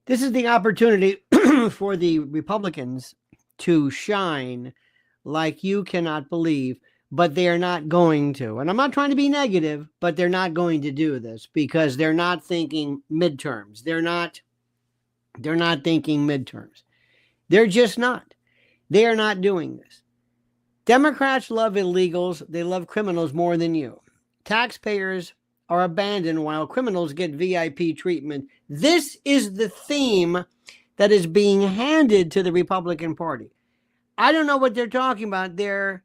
This is the opportunity for the Republicans to shine like you cannot believe, but they are not going to. And I'm not trying to be negative, but they're not going to do this because they're not thinking midterms. They're not thinking midterms. They're just not. They are not doing this. Democrats love illegals. They love criminals more than you. Taxpayers are abandoned while criminals get VIP treatment. This is the theme that is being handed to the Republican Party. I don't know what they're talking about there,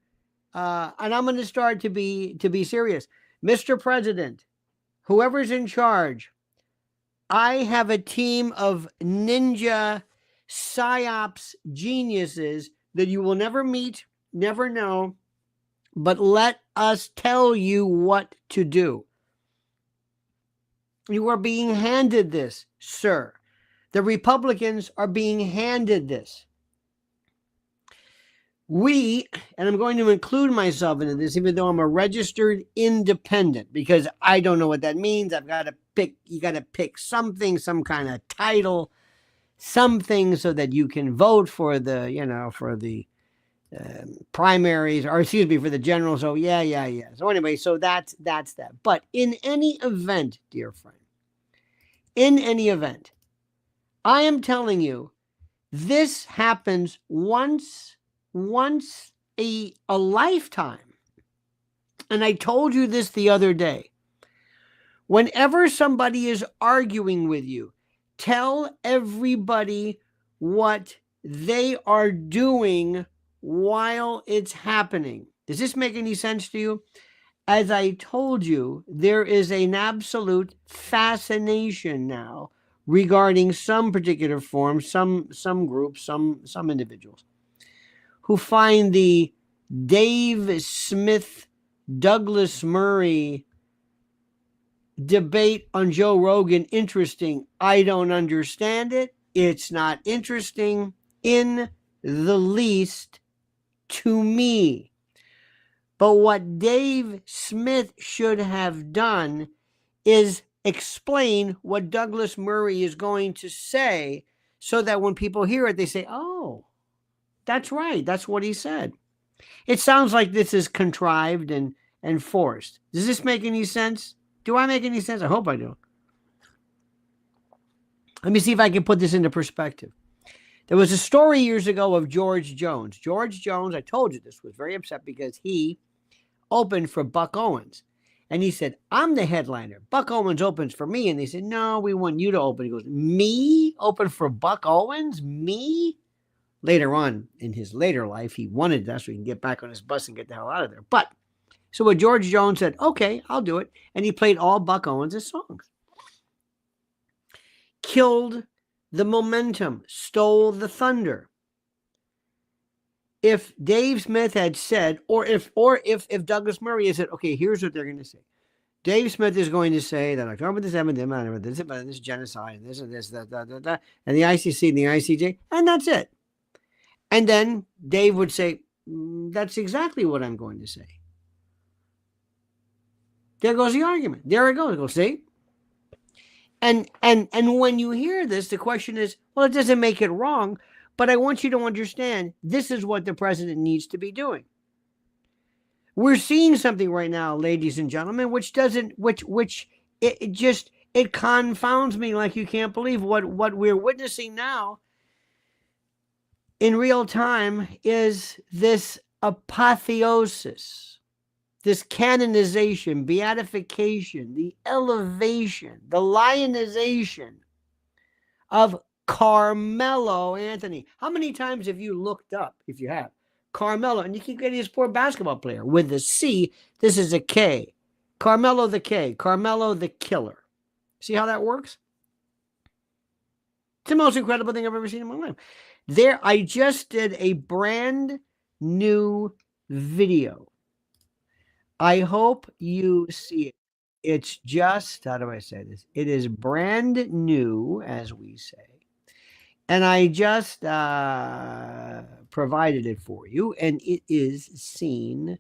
and I'm going to start to be serious. Mr. President, whoever's in charge, I have a team of ninja psyops geniuses that you will never meet, never know, but let us tell you what to do. You are being handed this, sir. The Republicans are being handed this. We, and I'm going to include myself into this, even though I'm a registered independent, because I don't know what that means. I've got to pick, you got to pick something, some kind of title, something so that you can vote for the, for the primaries, or excuse me, for the general. So yeah. So anyway, so that's that. But in any event, dear friend, in any event, I am telling you, this happens once a lifetime. And I told you this the other day. Whenever somebody is arguing with you, tell everybody what they are doing while it's happening. Does this make any sense to you? As I told you, there is an absolute fascination now regarding some particular form, some groups, some individuals who find the Dave Smith, Douglas Murray debate on Joe Rogan interesting. I don't understand it. It's not interesting in the least to me. But what Dave Smith should have done is explain what Douglas Murray is going to say so that when people hear it, they say, oh, that's right. That's what he said. It sounds like this is contrived and forced. Does this make any sense? Do I make any sense? I hope I do. Let me see if I can put this into perspective. There was a story years ago of George Jones. George Jones, I told you this, was very upset because he opened for Buck Owens. And he said, I'm the headliner. Buck Owens opens for me. And they said, no, we want you to open. He goes, me? Open for Buck Owens? Me? Later on in his later life, he wanted that so he can get back on his bus and get the hell out of there. But, so what George Jones said, okay, I'll do it. And he played all Buck Owens' songs. Killed the momentum, stole the thunder. If Dave Smith had said, or if Douglas Murray had said, okay, here's what they're going to say. Dave Smith is going to say that October the 7th, this is genocide, and this and this, that, and the ICC and the ICJ, and that's it. And then Dave would say, that's exactly what I'm going to say. There goes the argument. There it goes. Go see? And when you hear this, the question is, well, it doesn't make it wrong, but I want you to understand this is what the president needs to be doing. We're seeing something right now, ladies and gentlemen, which confounds me like you can't believe. What we're witnessing now in real time is this apotheosis, this canonization, beatification, the elevation, the lionization of Carmelo Anthony. How many times have you looked up, if you have, Carmelo, and you keep getting this poor basketball player with the C, this is a K. Carmelo the K, Carmelo the killer. See how that works? It's the most incredible thing I've ever seen in my life. There, I just did a brand new video. I hope you see it. It's just, how do I say this? It is brand new, as we say. And I just provided it for you, and it is seen. Let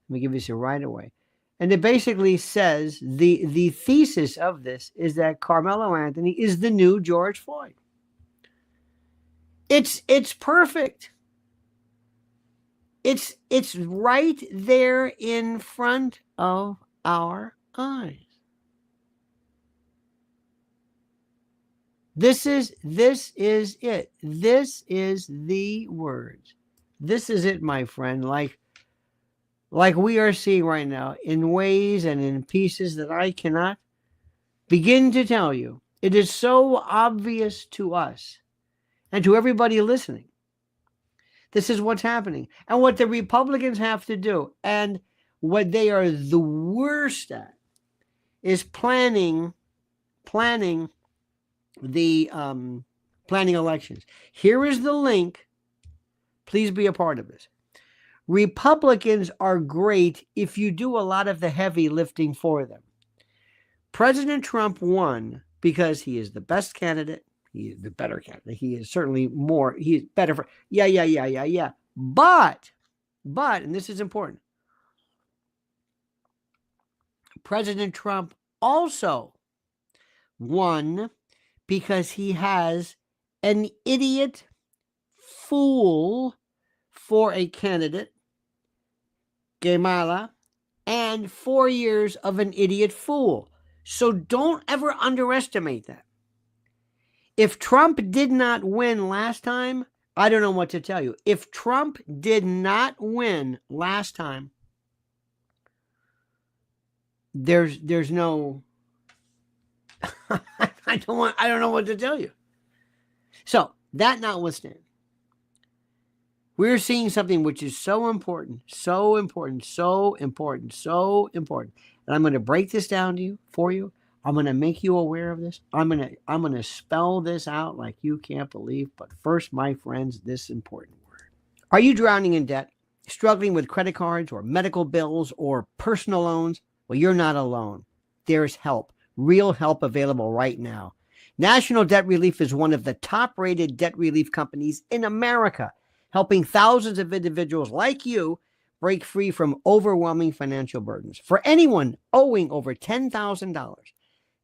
me give you this right away. And it basically says the thesis of this is that Carmelo Anthony is the new George Floyd. It's perfect. It's right there in front of our eyes. This is it. This is the words. This is it, my friend. Like we are seeing right now, in ways and in pieces that I cannot begin to tell you. It is so obvious to us and to everybody listening. This is what's happening. And what the Republicans have to do, and what they are the worst at, is planning the planning elections. Here is the link. Please be a part of this. Republicans are great if you do a lot of the heavy lifting for them. President Trump won because he is the best candidate. He is the better candidate. He is certainly more. He is better for. Yeah. But, and this is important, President Trump also won because he has an idiot fool for a candidate, Kamala, and 4 years of an idiot fool. So don't ever underestimate that. If Trump did not win last time, I don't know what to tell you. If Trump did not win last time, there's no I don't know what to tell you. So, that notwithstanding, we're seeing something which is so important. And I'm going to break this down for you. I'm going to make you aware of this. I'm going to spell this out like you can't believe. But first, my friends, this important word. Are you drowning in debt, struggling with credit cards or medical bills or personal loans? Well, you're not alone. There's help, real help available right now. National Debt Relief is one of the top-rated debt relief companies in America, helping thousands of individuals like you break free from overwhelming financial burdens. For anyone owing over $10,000,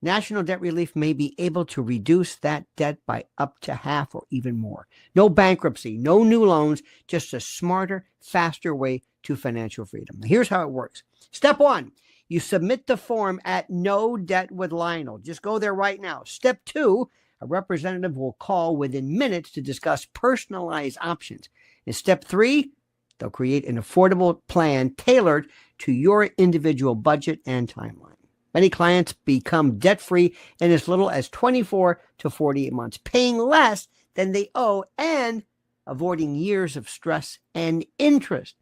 National Debt Relief may be able to reduce that debt by up to half or even more. No bankruptcy, no new loans, just a smarter, faster way to financial freedom. Here's how it works. Step 1, you submit the form at No Debt with Lionel. Just go there right now. Step 2, a representative will call within minutes to discuss personalized options. In step 3, they'll create an affordable plan tailored to your individual budget and timeline. Many clients become debt-free in as little as 24 to 48 months, paying less than they owe and avoiding years of stress and interest.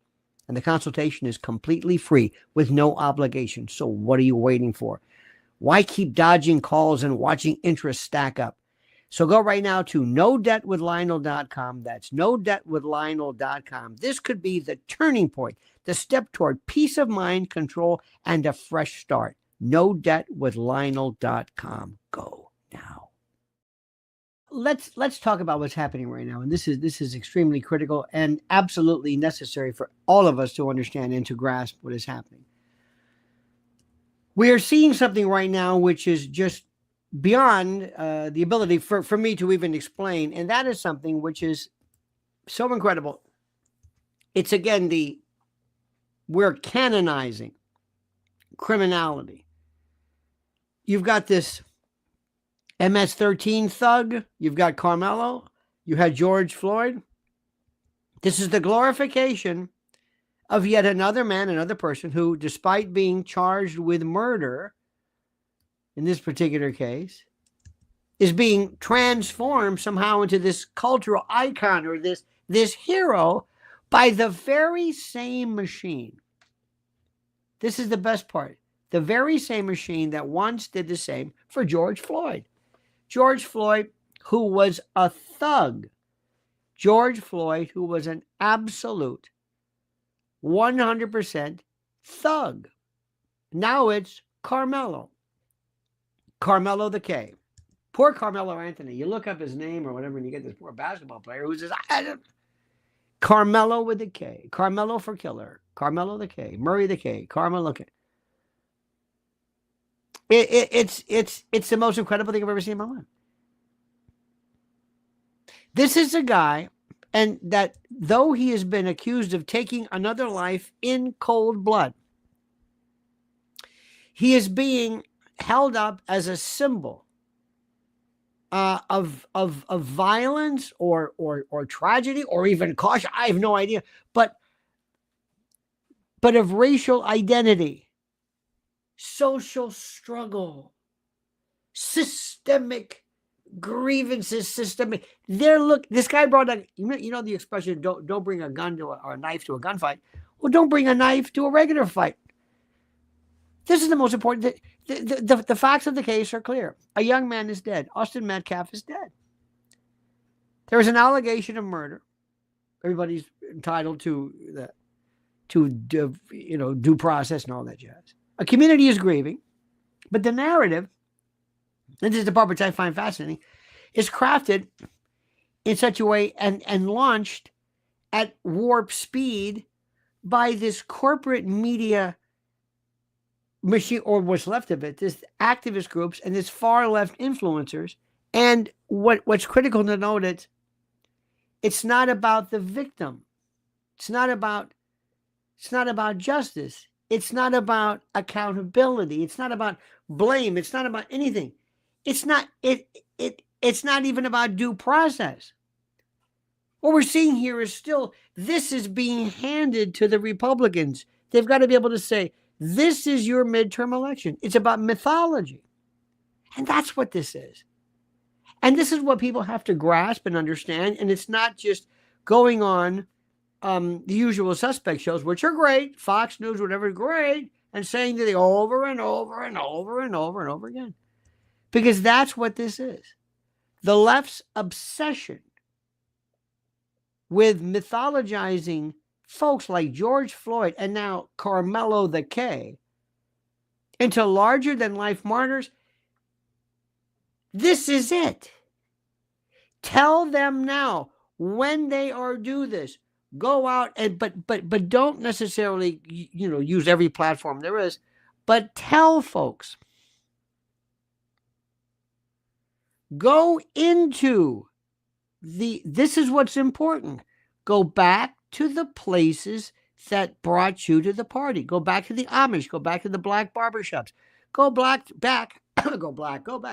And the consultation is completely free with no obligation. So what are you waiting for? Why keep dodging calls and watching interest stack up? So go right now to NoDebtWithLionel.com. That's NoDebtWithLionel.com. This could be the turning point, the step toward peace of mind, control, and a fresh start. NoDebtWithLionel.com. Go now. Let's talk about what's happening right now. And this is extremely critical and absolutely necessary for all of us to understand and to grasp what is happening. We are seeing something right now which is just beyond the ability for me to even explain. And that is something which is so incredible. It's again, we're canonizing criminality. You've got this MS-13 thug. You've got Carmelo. You had George Floyd. This is the glorification of yet another man, another person who, despite being charged with murder, in this particular case, is being transformed somehow into this cultural icon or this hero by the very same machine. This is the best part. The very same machine that once did the same for George Floyd. George Floyd, who was a thug. George Floyd, who was an absolute 100% thug. Now it's Carmelo. Carmelo the K. Poor Carmelo Anthony. You look up his name or whatever and you get this poor basketball player who's just Carmelo with a K. Carmelo for killer. Carmelo the K. Murray the K. Carmelo K. It's the most incredible thing I've ever seen in my life. This is a guy, and that though he has been accused of taking another life in cold blood, he is being held up as a symbol of violence or tragedy or even caution. I have no idea, but of racial identity, social struggle, systemic grievances, systemic. This guy brought a, you know the expression, don't bring a gun to or a knife to a gunfight. Well, don't bring a knife to a regular fight. This is the most important. The facts of the case are clear. A young man is dead. Austin Metcalf is dead. There is an allegation of murder. Everybody's entitled to due process and all that jazz. A community is grieving, but the narrative, and this is the part which I find fascinating, is crafted in such a way and launched at warp speed by this corporate media machine, or what's left of it, this activist groups and this far left influencers. And what's critical to note is it's not about the victim. It's not about justice. It's not about accountability. It's not about blame. It's not about anything. It's not even about due process. What we're seeing here is still, this is being handed to the Republicans. They've got to be able to say, this is your midterm election. It's about mythology. And that's what this is. And this is what people have to grasp and understand. And it's not just going on the usual suspect shows, which are great, Fox News, whatever, great, and saying that over and over and over and over and over again. Because that's what this is. The left's obsession with mythologizing folks like George Floyd and now Carmelo the K into larger than life martyrs. This is it. Tell them now, when they are do this, go out and but don't necessarily use every platform there is, but tell folks, go into this is what's important. Go back to the places that brought you to the party. Go back to the Amish. Go back to the black barbershops. Go back.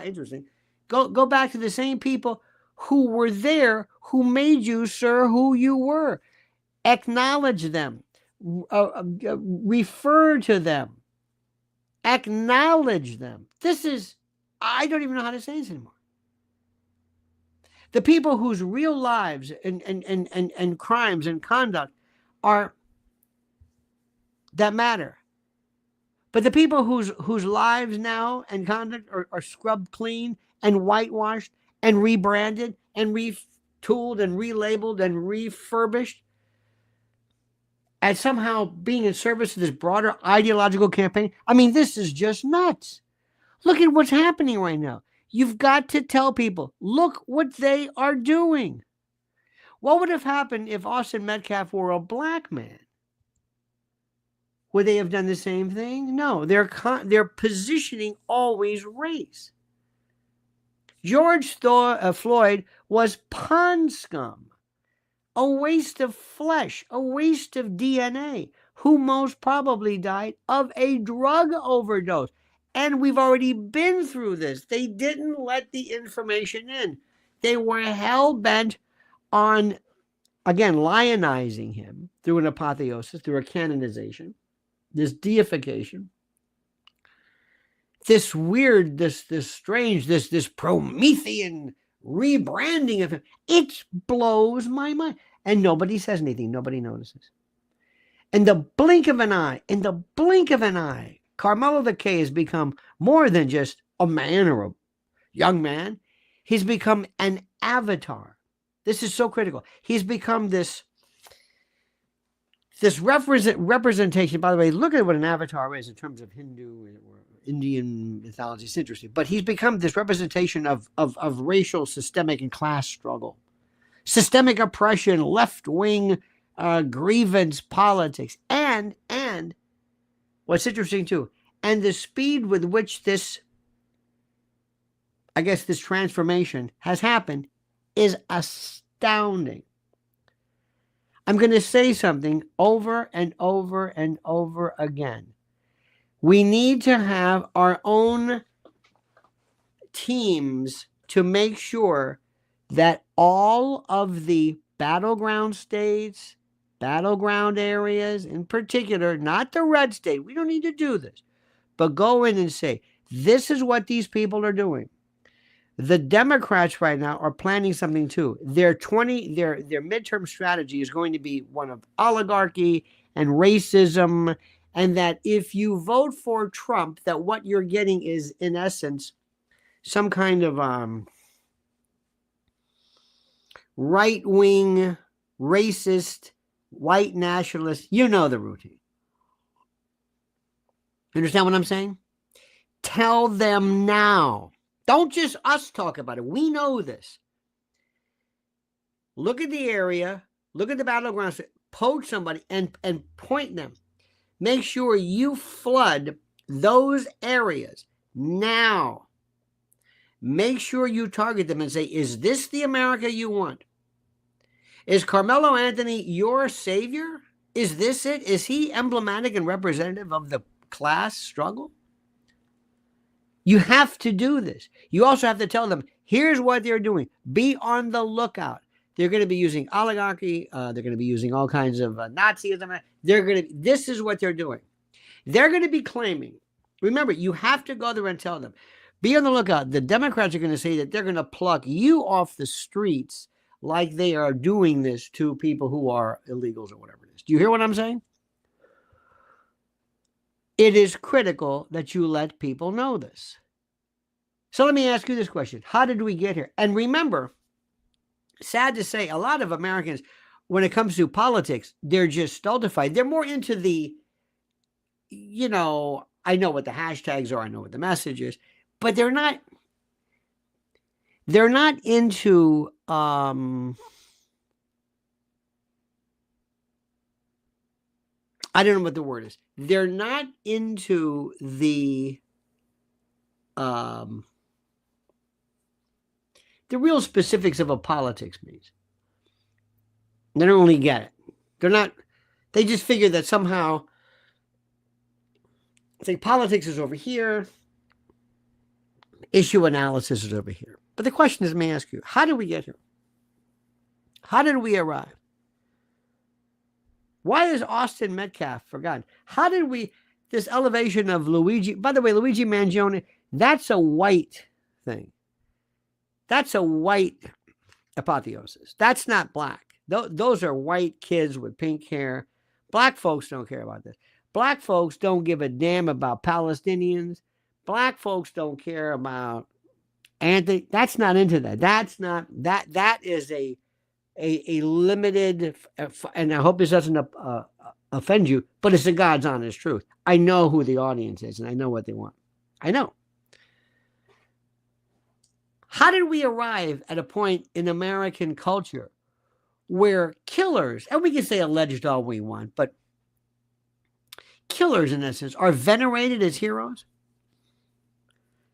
Interesting. Go back to the same people who were there, who made you, sir, who you were. Acknowledge them. Refer to them. Acknowledge them. This is, I don't even know how to say this anymore. The people whose real lives and crimes and conduct are that matter. But the people whose lives now and conduct are scrubbed clean and whitewashed and rebranded and retooled and relabeled and refurbished as somehow being in service of this broader ideological campaign. I mean, this is just nuts. Look at what's happening right now. You've got to tell people, look what they are doing. What would have happened if Austin Metcalf were a black man? Would they have done the same thing? No, they're positioning always race. George Floyd was pond scum, a waste of flesh, a waste of DNA, who most probably died of a drug overdose. And we've already been through this. They didn't let the information in. They were hell-bent on, again, lionizing him through an apotheosis, through a canonization, this deification, this weird, this strange, this Promethean rebranding of him. It blows my mind. And nobody says anything. Nobody notices. In the blink of an eye, Carmelo the K has become more than just a man or a young man. He's become an avatar. This is so critical. He's become this representation. By the way, look at what an avatar is in terms of Hindu or Indian mythology. It's interesting. But he's become this representation of racial, systemic, and class struggle. Systemic oppression, left-wing grievance politics. And what's interesting too, and the speed with which this transformation has happened is astounding. I'm going to say something over and over and over again. We need to have our own teams to make sure that all of the battleground states, battleground areas in particular, not the red state, we don't need to do this, but go in and say, this is what these people are doing. The Democrats right now are planning something too. Their midterm strategy is going to be one of oligarchy and racism, and that if you vote for Trump, that what you're getting is, in essence, some kind of right-wing, racist, white nationalist. You know the routine. Understand what I'm saying? Tell them now. Don't just us talk about it. We know this. Look at the area, look at the battlegrounds, poach somebody and point them. Make sure you flood those areas now. Make sure you target them and say, is this the America you want? Is Carmelo Anthony your savior? Is this it? Is he emblematic and representative of the class struggle? You have to do this. You also have to tell them, here's what they're doing. Be on the lookout. They're going to be using oligarchy. They're going to be using all kinds of Nazism. This is what they're doing. They're going to be claiming. Remember, you have to go there and tell them. Be on the lookout. The Democrats are going to say that they're going to pluck you off the streets like they are doing this to people who are illegals or whatever it is. Do you hear what I'm saying? It is critical that you let people know this. So let me ask you this question. How did we get here? And remember, sad to say, a lot of Americans, when it comes to politics, they're just stultified. They're more into the, I know what the hashtags are, I know what the message is, but they're not into, I don't know what the word is. They're not into the real specifics of what politics means. They don't really get it. They just figure that somehow, politics is over here, issue analysis is over here. But the question is, let me ask you, how did we get here? How did we arrive? Why is Austin Metcalf forgotten? How did this elevation of Luigi, by the way, Luigi Mangione, that's a white thing. That's a white apotheosis. That's not black. Those are white kids with pink hair. Black folks don't care about this. Black folks don't give a damn about Palestinians. Black folks don't care about Anthony. That's not into that. That is a limited, and I hope this doesn't offend you, but it's the God's honest truth. I know who the audience is, and I know what they want. I know. How did we arrive at a point in American culture where killers, and we can say alleged all we want, but killers, in essence, are venerated as heroes?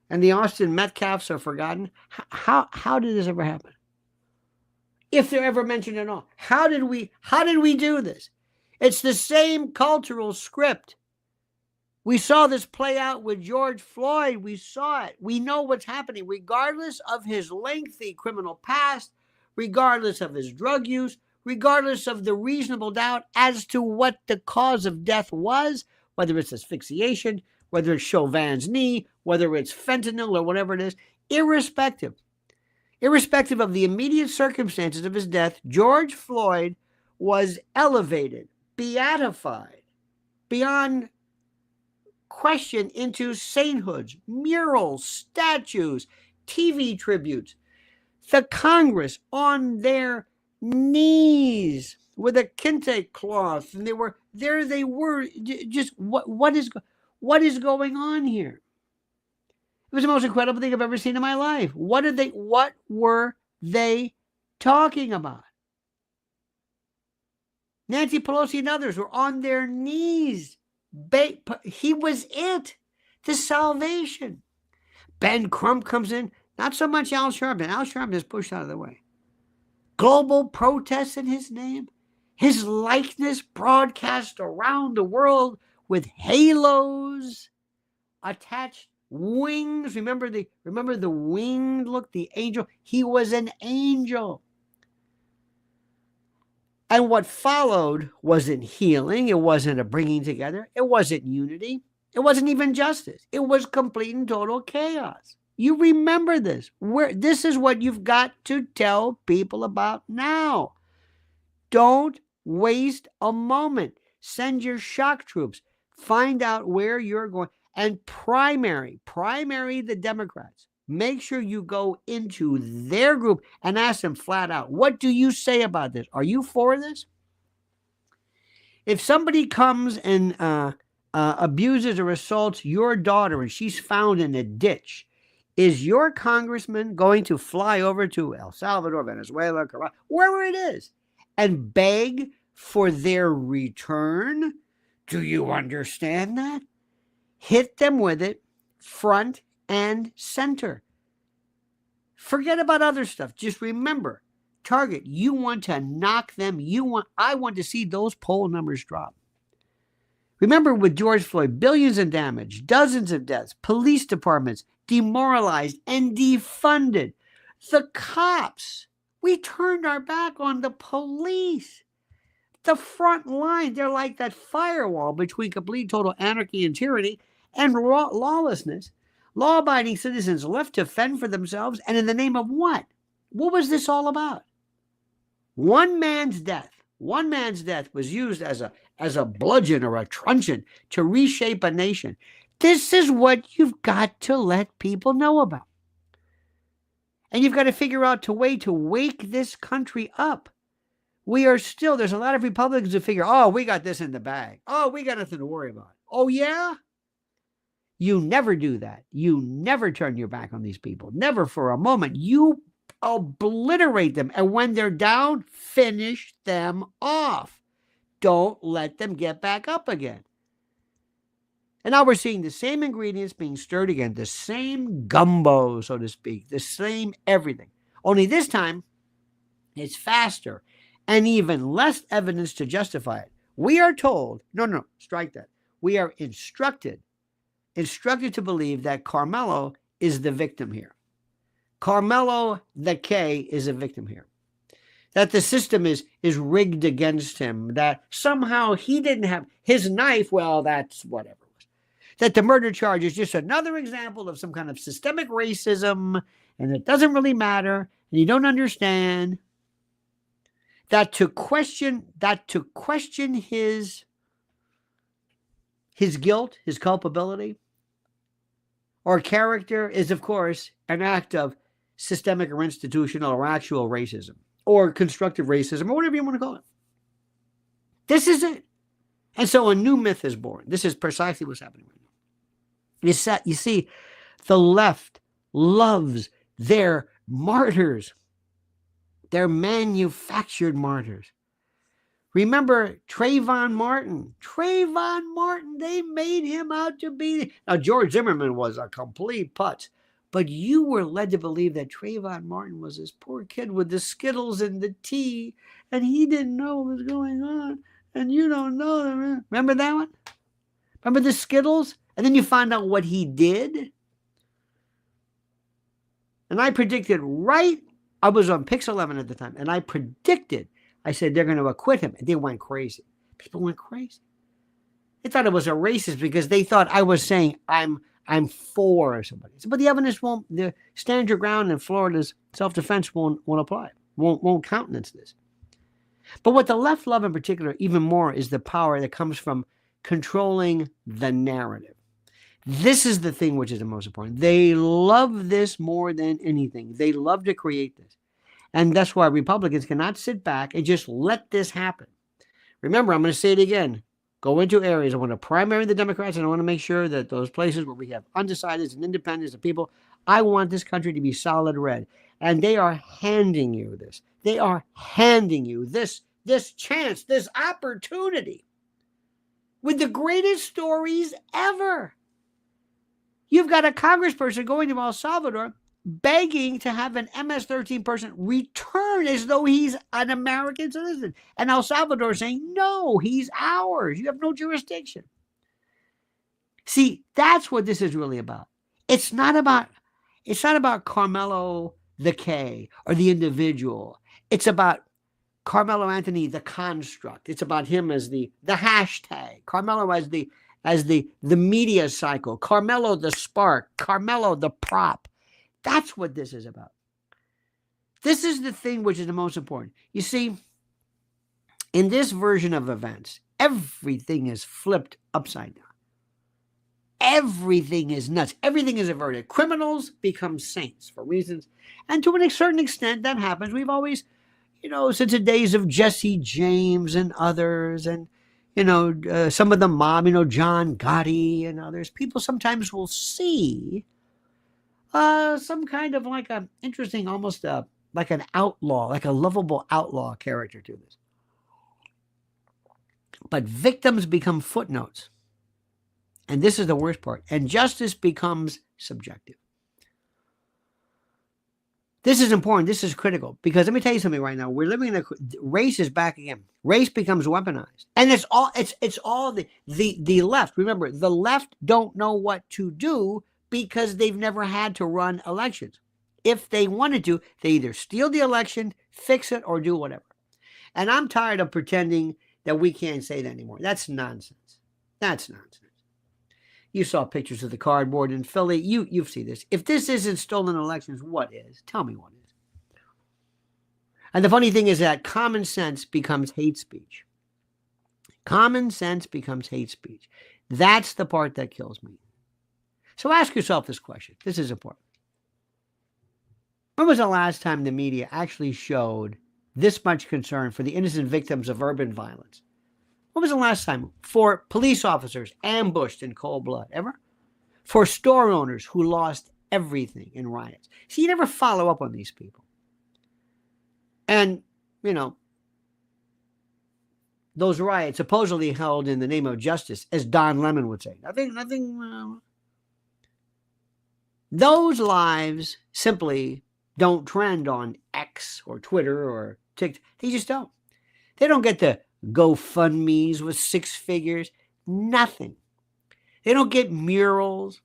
And the Austin Metcalfs are forgotten? How did this ever happen? If they're ever mentioned at all. How did we do this? It's the same cultural script. We saw this play out with George Floyd. We saw it. We know what's happening, regardless of his lengthy criminal past, regardless of his drug use, regardless of the reasonable doubt as to what the cause of death was, whether it's asphyxiation, whether it's Chauvin's knee, whether it's fentanyl or whatever it is, irrespective of the immediate circumstances of his death, George Floyd was elevated, beatified, beyond question into sainthoods, murals, statues, TV tributes. The Congress on their knees with a kente cloth, and they were just what is going on here? It was the most incredible thing I've ever seen in my life. What were they talking about? Nancy Pelosi and others were on their knees. He was it. The salvation. Ben Crump comes in. Not so much Al Sharpton. Al Sharpton is pushed out of the way. global protests in his name, his likeness broadcast around the world with halos attached, wings. Remember the winged look, the angel? He was an angel. And what followed wasn't healing. It wasn't a bringing together. It wasn't unity. It wasn't even justice. It was complete and total chaos. You remember this. This is what you've got to tell people about now. Don't waste a moment. Send your shock troops. Find out where you're going. And primary the Democrats. Make sure you go into their group and ask them flat out, what do you say about this? Are you for this? If somebody comes and abuses or assaults your daughter and she's found in a ditch, is your congressman going to fly over to El Salvador, Venezuela, wherever it is, and beg for their return? Do you understand that? Hit them with it front and center. Forget about other stuff. Just remember, target, you want to knock them. I want to see those poll numbers drop. Remember with George Floyd, billions in damage, dozens of deaths, police departments demoralized and defunded. The cops, we turned our back on the police. The front line, they're like that firewall between complete total anarchy and tyranny and lawlessness. Law-abiding citizens left to fend for themselves, and in the name of what? What was this all about? One man's death was used as a bludgeon or a truncheon to reshape a nation. This is what you've got to let people know about. And you've got to figure out a way to wake this country up. There's a lot of Republicans who figure, oh, we got this in the bag. Oh, we got nothing to worry about. Oh, yeah? You never do that. You never turn your back on these people. Never for a moment. You obliterate them. And when they're down, finish them off. Don't let them get back up again. And now we're seeing the same ingredients being stirred again. The same gumbo, so to speak. The same everything. Only this time, it's faster and even less evidence to justify it. We are told, no, strike that. We are instructed to believe that Carmelo is the victim here. Carmelo, the K, is a victim here. That the system is rigged against him. That somehow he didn't have his knife. Well, that's whatever. That the murder charge is just another example of some kind of systemic racism, and it doesn't really matter, and you don't understand. That to question his guilt, his culpability, or character is, of course, an act of systemic or institutional or actual racism or constructive racism or whatever you want to call it. This is it. And so a new myth is born. This is precisely what's happening right now. You see, the left loves their martyrs. They're manufactured martyrs. Remember Trayvon Martin. They made him out to be... Now, George Zimmerman was a complete putz. But you were led to believe that Trayvon Martin was this poor kid with the Skittles and the tea, and he didn't know what was going on. And you don't know that. Remember that one? Remember the Skittles? And then you find out what he did. And I predicted I was on Pix 11 at the time, and I said they're going to acquit him. And they went crazy. People went crazy. They thought it was a racist because they thought I was saying I'm for somebody. But the evidence the stand your ground in Florida's self-defense won't apply. Won't countenance this. But what the left love in particular even more is the power that comes from controlling the narrative. This is the thing which is the most important. They love this more than anything. They love to create this. And that's why Republicans cannot sit back and just let this happen. Remember, I'm going to say it again. Go into areas. I want to primary the Democrats, and I want to make sure that those places where we have undecideds and independents and people, I want this country to be solid red. And they are handing you this. They are handing you this chance, this opportunity with the greatest stories ever. You've got a congressperson going to El Salvador begging to have an MS-13 person return as though he's an American citizen. And El Salvador is saying, no, he's ours. You have no jurisdiction. See, that's what this is really about. It's not about Carmelo the K or the individual. It's about Carmelo Anthony, the construct. It's about him as the hashtag. Carmelo as the media cycle. Carmelo the spark. Carmelo the prop. That's what this is about. This is the thing which is the most important. You see, in this version of events, everything is flipped upside down. Everything is nuts. Everything is averted. Criminals become saints for reasons. And to a certain extent, that happens. We've always, since the days of Jesse James and others, and, some of the mob, John Gotti and others, people sometimes will see some kind of like an interesting, almost like an outlaw, like a lovable outlaw character to this. But victims become footnotes. And this is the worst part. And justice becomes subjective. This is important. This is critical. Because let me tell you something right now. We're living in race is back again. Race becomes weaponized. And it's all the left. Remember, the left don't know what to do because they've never had to run elections. If they wanted to, they either steal the election, fix it, or do whatever. And I'm tired of pretending that we can't say that anymore. That's nonsense. That's nonsense. You saw pictures of the cardboard in Philly. You've seen this. If this isn't stolen elections, what is? Tell me what is. And the funny thing is that common sense becomes hate speech. Common sense becomes hate speech. That's the part that kills me. So ask yourself this question. This is important. When was the last time the media actually showed this much concern for the innocent victims of urban violence? When was the last time? For police officers ambushed in cold blood? Ever? For store owners who lost everything in riots? See, you never follow up on these people. And, those riots supposedly held in the name of justice, as Don Lemon would say. Nothing. Those lives simply don't trend on X or Twitter or TikTok. They just don't. They don't get the GoFundMes with 6 figures. Nothing. They don't get murals.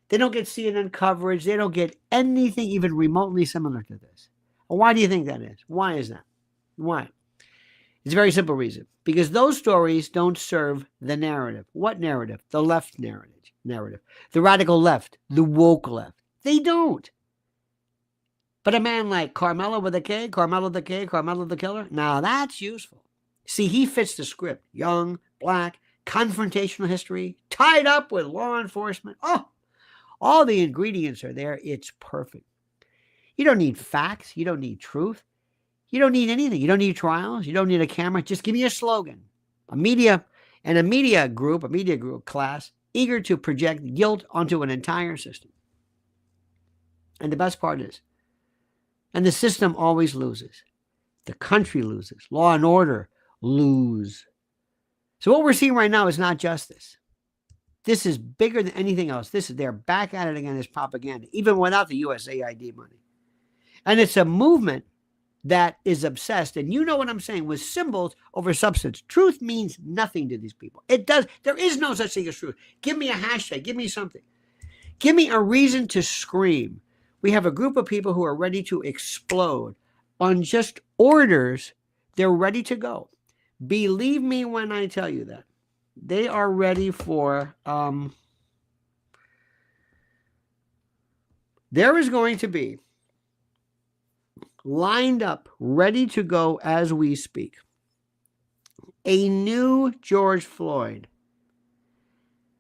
They don't get CNN coverage. They don't get anything even remotely similar to this. Well, why do you think that is? Why is that? Why? It's a very simple reason. Because those stories don't serve the narrative. What narrative? The left narrative. The radical left. The woke left. They don't. But a man like Carmelo with a K, Carmelo the killer, now that's useful. See, he fits the script. Young, black, confrontational history, tied up with law enforcement. Oh, all the ingredients are there. It's perfect. You don't need facts. You don't need truth. You don't need anything. You don't need trials. You don't need a camera. Just give me a slogan. A media group class eager to project guilt onto an entire system. And the best part is, and the system always loses. The country loses. Law and order lose. So what we're seeing right now is not justice. This is bigger than anything else. They're back at it again as propaganda, even without the USAID money. And it's a movement that is obsessed, and you know what I'm saying, with symbols over substance. Truth means nothing to these people. It does. There is no such thing as truth. Give me a hashtag. Give me something. Give me a reason to scream. We have a group of people who are ready to explode on just orders. They're ready to go. Believe me when I tell you that. They are ready for, there is going to be lined up, ready to go as we speak, a new George Floyd.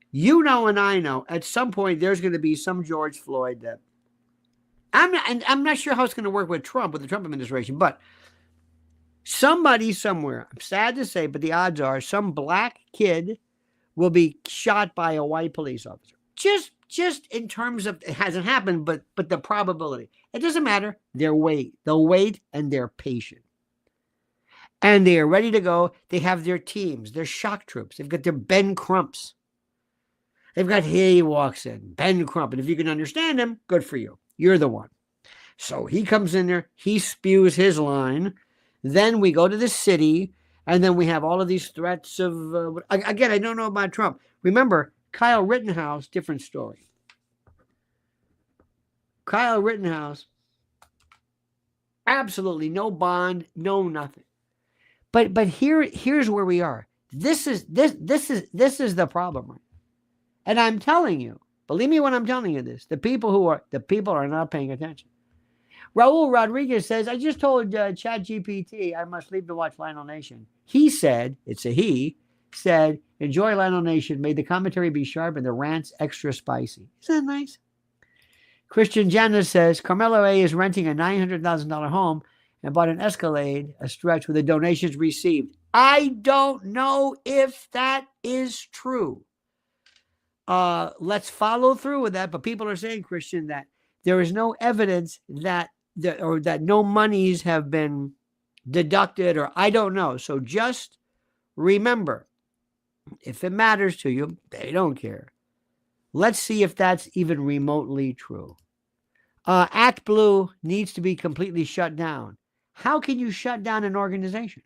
You know and I know at some point there's going to be some George Floyd that I'm not sure how it's going to work with the Trump administration, but somebody somewhere, I'm sad to say, but the odds are some black kid will be shot by a white police officer. Just in terms of, it hasn't happened, but the probability. It doesn't matter. They'll wait and they're patient. And they are ready to go. They have their teams, their shock troops. They've got their Ben Crumps. They've got, here he walks in, Ben Crump. And if you can understand him, good for you. You're the one. So he comes in there, he spews his line. Then we go to the city, and then we have all of these threats of, again, I don't know about Trump. Remember, Kyle Rittenhouse, different story. Kyle Rittenhouse, absolutely no bond, no nothing. But here's where we are. This is the problem. And I'm telling you, believe me when I'm telling you this, the people are not paying attention. Raul Rodriguez says, I just told ChatGPT I must leave to watch Lionel Nation. He said, it's a he, said, enjoy Lionel Nation. May the commentary be sharp and the rants extra spicy. Isn't that nice? Christian Janus says, Carmelo A is renting a $900,000 home and bought an Escalade, a stretch with the donations received. I don't know if that is true. Let's follow through with that. But people are saying, Christian, that there is no evidence that no monies have been deducted, or I don't know. So just remember, if it matters to you, they don't care. Let's see if that's even remotely true. Act Blue needs to be completely shut down. How can you shut down an organization?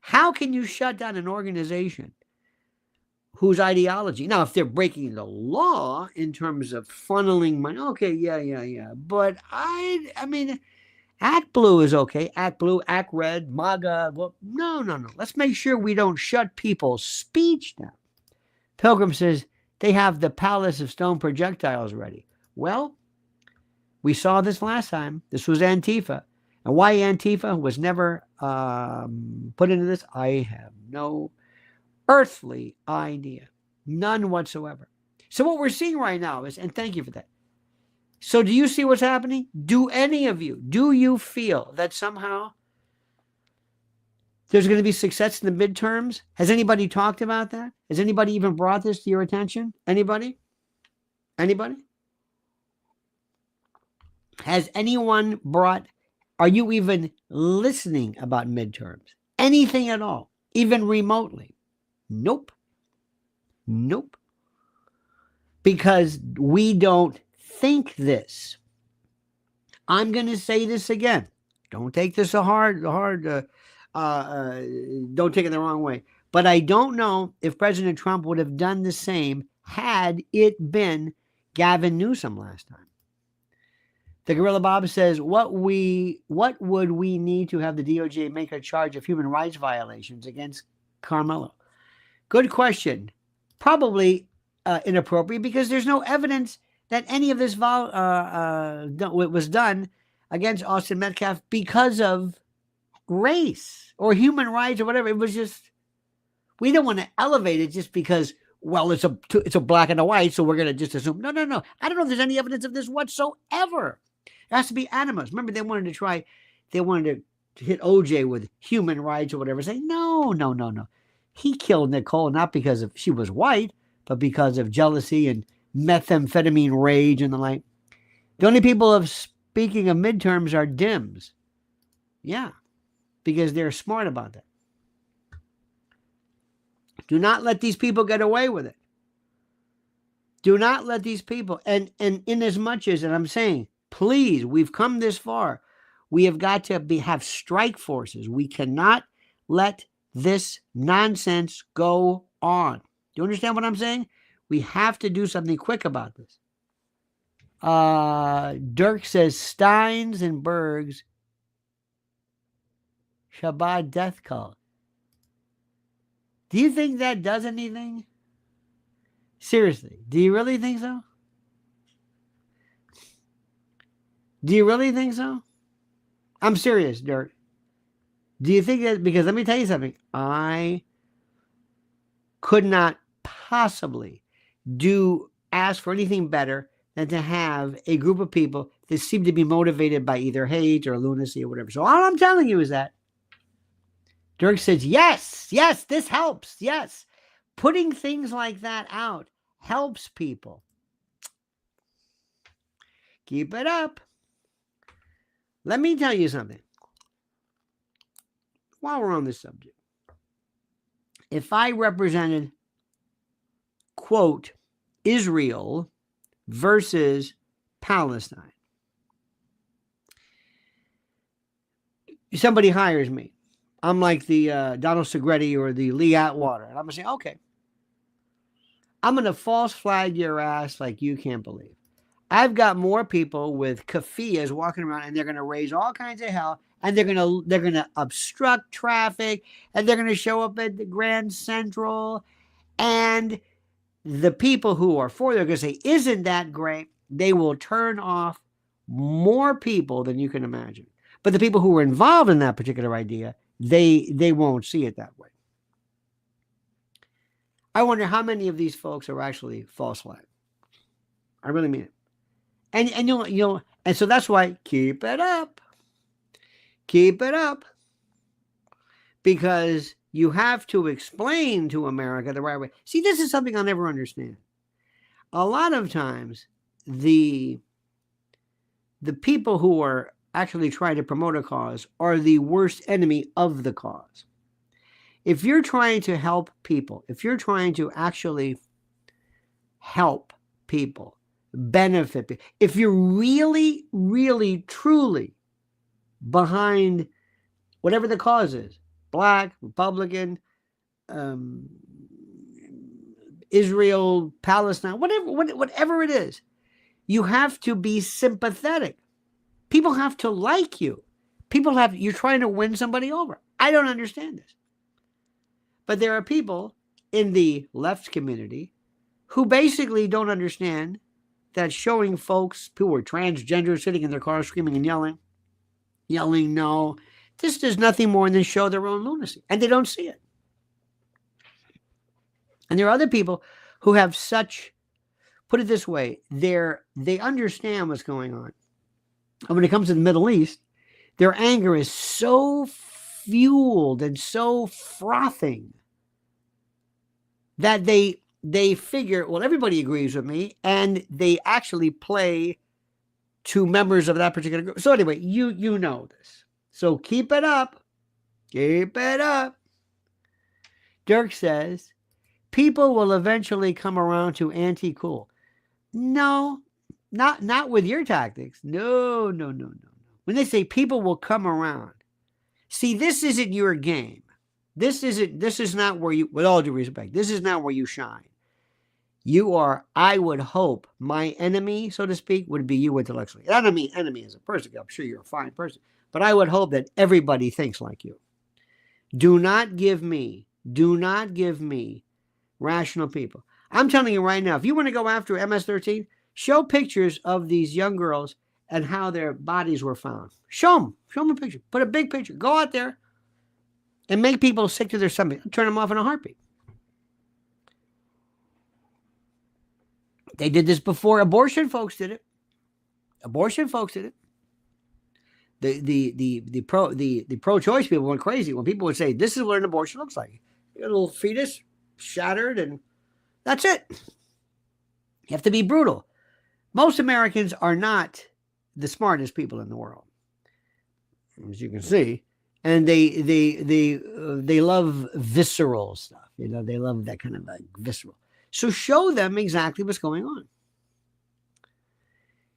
How can you shut down an organization whose ideology? Now, if they're breaking the law in terms of funneling money, okay, yeah. But I mean, Act Blue is okay. Act Blue, Act Red, MAGA. Well, no. Let's make sure we don't shut people's speech down. Pilgrim says they have the Palace of Stone projectiles ready. Well, we saw this last time. This was Antifa. And why Antifa was never put into this, I have no earthly idea. None whatsoever. So what we're seeing right now is, and thank you for that. So do you see what's happening? Do you feel that somehow there's going to be success in the midterms? Has anybody talked about that? Has anybody even brought this to your attention? Anybody? Has anyone are you even listening about midterms? Anything at all? Even remotely? Nope. Because we don't think this. I'm going to say this again. Don't take this don't take it the wrong way. But I don't know if President Trump would have done the same had it been Gavin Newsom last time. The Gorilla Bob says, what would we need to have the DOJ make a charge of human rights violations against Carmelo? Good question. Probably inappropriate, because there's no evidence that any of this was done against Austin Metcalf because of race or human rights or whatever. It was just, we don't want to elevate it just because, well, it's a black and a white, so we're going to just assume. No. I don't know if there's any evidence of this whatsoever. It has to be animus. Remember, they wanted to hit OJ with human rights or whatever. Say, no. He killed Nicole not because she was white, but because of jealousy and methamphetamine rage and the like. The only people speaking of midterms are Dems. Yeah, because they're smart about that. Do not let these people get away with it. Do not let these people, and in as much as, and I'm saying, please, we've come this far. We have got to have strike forces. We cannot let this nonsense go on. Do you understand what I'm saying? We have to do something quick about this. Dirk says Steins and Berg's Shabbat death cult. Do you think that does anything? Seriously, do you really think so? Do you really think so? I'm serious, Dirk. Do you think that? Because let me tell you something. I could not possibly ask for anything better than to have a group of people that seem to be motivated by either hate or lunacy or whatever. So all I'm telling you is that Dirk says, yes, this helps. Yes. Putting things like that out helps people. Keep it up. Let me tell you something. While we're on this subject, if I represented, quote, Israel versus Palestine, somebody hires me. I'm like the Donald Segretti or the Lee Atwater. And I'm going to say, okay, I'm going to false flag your ass like you can't believe. I've got more people with keffiyehs walking around, and they're going to raise all kinds of hell, and they're going to obstruct traffic, and they're going to show up at the Grand Central, and the people who are for, they're going to say, isn't that great? They will turn off more people than you can imagine. But the people who are involved in that particular idea, they won't see it that way. I wonder how many of these folks are actually false flag. I really mean it. And so that's why keep it up. Keep it up. Because you have to explain to America the right way. See, this is something I'll never understand. A lot of times, the people who are actually trying to promote a cause are the worst enemy of the cause. If you're trying to help people, if you're trying to actually help people, benefit people, if you're really, really, truly behind whatever the cause is, Black, Republican, Israel, Palestine, whatever it is, you have to be sympathetic. People have to like you. You're trying to win somebody over. I don't understand this. But there are people in the left community who basically don't understand that showing folks who are transgender sitting in their cars screaming and yelling no, this does nothing more than show their own lunacy. And they don't see it. And there are other people who have put it this way, they understand what's going on. And when it comes to the Middle East, their anger is so fueled and so frothing that they figure, well, everybody agrees with me, and they actually play to members of that particular group. So anyway, you know this. So keep it up. Keep it up. Dirk says, people will eventually come around to anti-cool. No, not with your tactics. No. When they say people will come around, see, this isn't your game. This is not where you, with all due respect, this is not where you shine. You are, I would hope, my enemy, so to speak, would be you intellectually. I don't mean enemy as a person. I'm sure you're a fine person. But I would hope that everybody thinks like you. Do not give me rational people. I'm telling you right now, if you want to go after MS-13, show pictures of these young girls and how their bodies were found. Show them a picture. Put a big picture. Go out there and make people sick to their stomach. Turn them off in a heartbeat. They did this before. Abortion folks did it. The pro-choice people went crazy when people would say, this is what an abortion looks like. You got a little fetus shattered, and that's it. You have to be brutal. Most Americans are not the smartest people in the world, as you can see, and they love visceral stuff. They love that kind of like visceral. So show them exactly what's going on.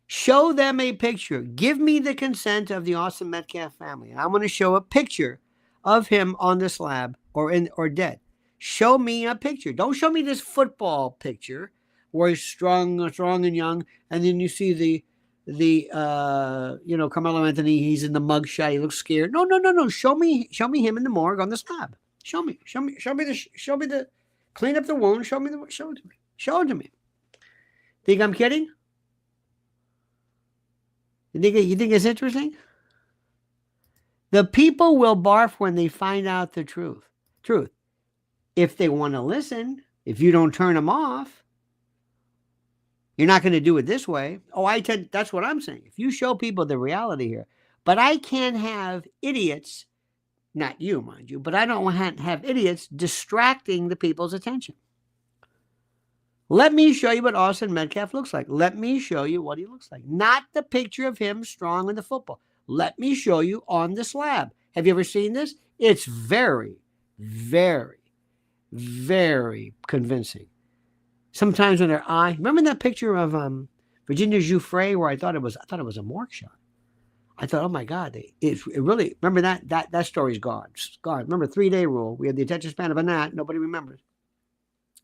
Show them a picture. Give me the consent of the Austin Metcalf family, and I'm going to show a picture of him on the slab or dead. Show me a picture. Don't show me this football picture where he's strong and young, and then you see Carmelo Anthony. He's in the mugshot. He looks scared. No. Show me him in the morgue on the slab. Show me the. Clean up the wound. Show it to me. Show it to me. Think I'm kidding? You think it's interesting? The people will barf when they find out the truth. If they want to listen, if you don't turn them off, you're not going to do it this way. That's what I'm saying. If you show people the reality here, but I can't have idiots. Not you, mind you, but I don't want to have idiots distracting the people's attention. Let me show you what Austin Metcalf looks like. Let me show you what he looks like. Not the picture of him strong in the football. Let me show you on the slab. Have you ever seen this? It's very, very, very convincing. Sometimes when their eye, remember that picture of Virginia Giuffre where I thought it was a morgue shot. I thought, oh my God, it really, remember that story's gone. It's gone. Remember 3-day rule. We had the attention span of a gnat. Nobody remembers.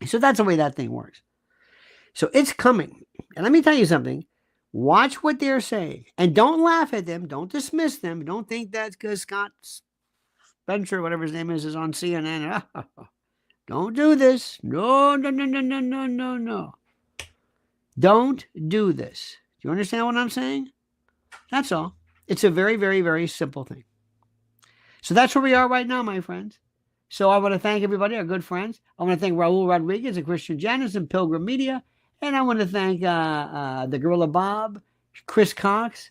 So that's the way that thing works. So it's coming. And let me tell you something. Watch what they're saying. And don't laugh at them. Don't dismiss them. Don't think that's because Scott Spencer, whatever his name is on CNN. Don't do this. No, no, no, no, no, no, no, no. Don't do this. Do you understand what I'm saying? That's all. It's a very, very, very simple thing. So that's where we are right now, my friends. So I want to thank everybody, our good friends. I want to thank Raul Rodriguez and Christian Janis and Pilgrim Media. And I want to thank the Gorilla Bob, Chris Cox,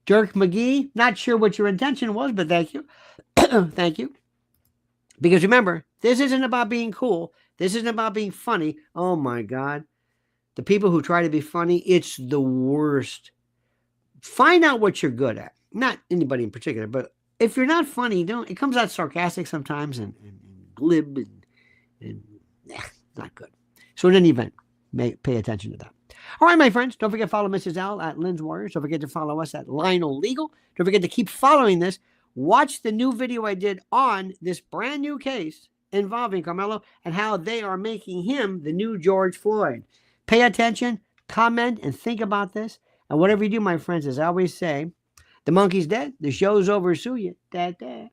Dirk McGee. Not sure what your intention was, but thank you. Thank you. Because remember, this isn't about being cool. This isn't about being funny. Oh, my God. The people who try to be funny, it's the worst. Find out what you're good at. Not anybody in particular, but if you're not funny, don't. It comes out sarcastic sometimes and glib and not good. So in any event, pay attention to that. All right, my friends, don't forget to follow Mrs. L at Lynn's Warriors. Don't forget to follow us at Lionel Legal. Don't forget to keep following this. Watch the new video I did on this brand new case involving Carmelo and how they are making him the new George Floyd. Pay attention, comment, and think about this. And whatever you do, my friends, as I always say, the monkey's dead. The show's over. Sue you. Da, da.